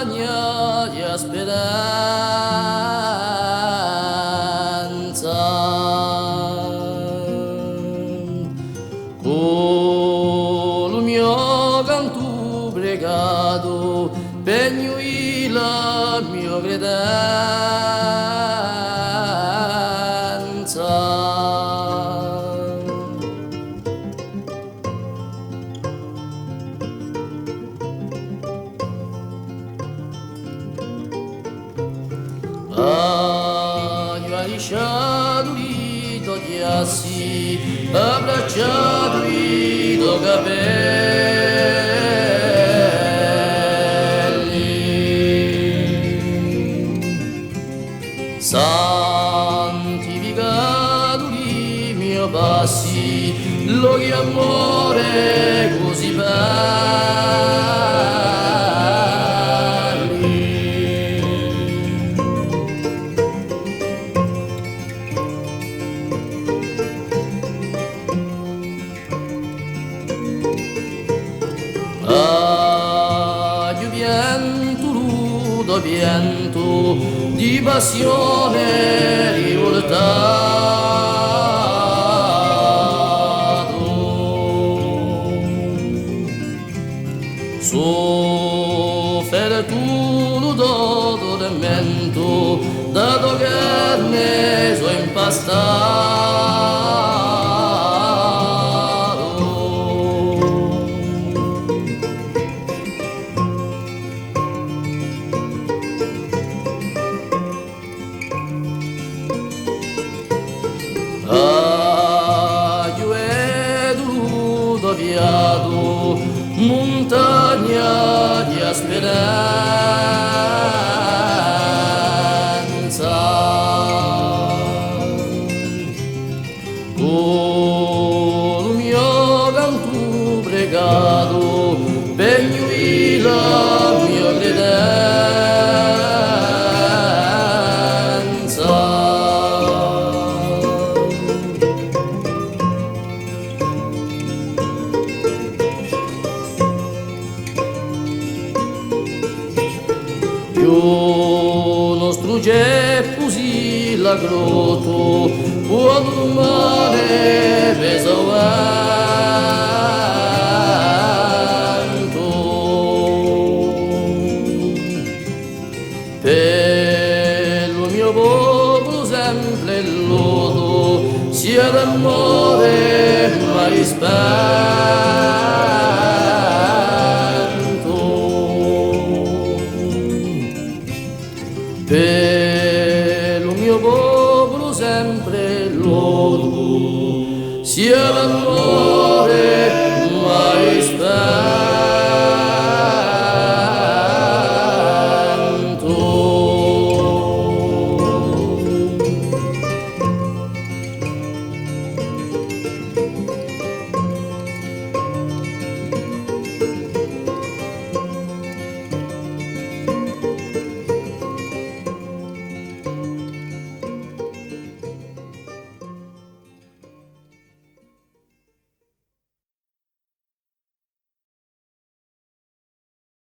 montagna di speranza, con il mio canto bregato pegno la mia credenza. Agno alisciato do ghiassi, abbracciato do capelli, santificato i miei passi, lo che amore così belli. Viento, viento di passione rivoltato, soffre tu l'udo tormento, dato che ne so impastato. Viado, montagna di speranza, con il mio canto pregato pegno la mia credenza. Io non strugge così la grotto, quando un mare pesa vento. Per il mio popolo sempre il lodo, sia d'amore mai spento. Per il mio popolo sempre lodo, sia